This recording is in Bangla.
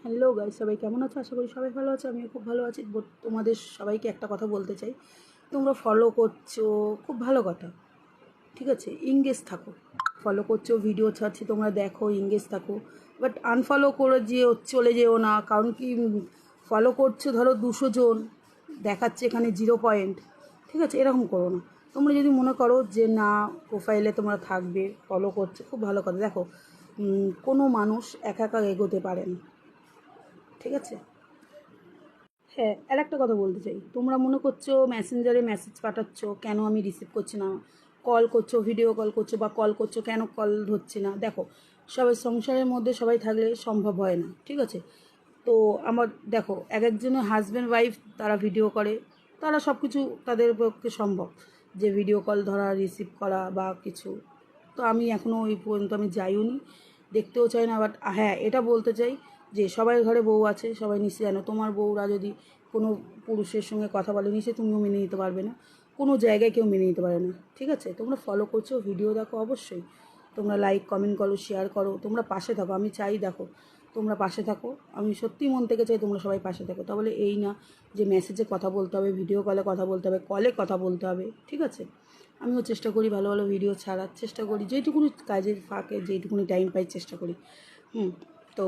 হ্যালো গাইস, সবাই কেমন আছো? আশা করি সবাই ভালো আছে। আমিও খুব ভালো আছি। তোমাদের সবাইকে একটা কথা বলতে চাই, তোমরা ফলো করছো, খুব ভালো কথা, ঠিক আছে, ইংগেজ থাকো। ফলো করছো, ভিডিও ছাড়ছি, তোমরা দেখো, ইংগেজ থাকো। বাট আনফলো করে চলে যেও না। কারণ কি, ফলো করছো ধরো 200 জন, দেখাচ্ছে এখানে 0 পয়েন্ট, ঠিক আছে, এরকম করো না। তোমরা যদি মনে করো যে না, প্রোফাইলে তোমরা থাকবে, ফলো করছো, খুব ভালো কথা। দেখো, কোনো মানুষ একা একা এগোতে পারে না, ঠিক আছে। হ্যাঁ, আর একটা কথা বলতে চাই, তোমরা মনে করছো মেসেঞ্জারে মেসেজ পাঠাচ্ছ, কেন আমি রিসিভ করছি না, কল করছো, ভিডিও কল করছো বা কল করছো, কেন কল ধরছি না। দেখো, সবাই সংসারের মধ্যে সবাই থাকলে সম্ভব হয় না, ঠিক আছে। তো আমার দেখো, এক একজনের হাজব্যান্ড ওয়াইফ তারা ভিডিও করে, তারা সব কিছু তাদের পক্ষে সম্ভব, যে ভিডিও কল ধরা, রিসিভ করা বা কিছু। তো আমি এখনও ওই পর্যন্ত আমি যাইও নি, দেখতেও চাই না। বাট হ্যাঁ, এটা বলতে চাই যে সবার ঘরে বউ আছে, সবাই নিশ্চয়ই জানো, তোমার বউরা যদি কোনো পুরুষের সঙ্গে কথা বলে, নিশ্চয়ই তুমিও মেনে নিতে পারবে না, কোনো জায়গায় কেউ মেনে নিতে পারে না, ঠিক আছে। তোমরা ফলো করছো, ভিডিও দেখো, অবশ্যই তোমরা লাইক কমেন্ট করো, শেয়ার করো, তোমরা পাশে থাকো। আমি চাই, দেখো, তোমরা পাশে থাকো। আমি সত্যিই মন থেকে চাই তোমরা সবাই পাশে থাকো। তাহলে এই না যে মেসেজে কথা বলতে হবে, ভিডিও কলে কথা বলতে হবে, কলে কথা বলতে হবে, ঠিক আছে। আমিও চেষ্টা করি ভালো ভালো ভিডিও ছাড়ার চেষ্টা করি, যেইটুকুনি কাজের ফাঁকে যেইটুকুনি টাইম পাই চেষ্টা করি। তো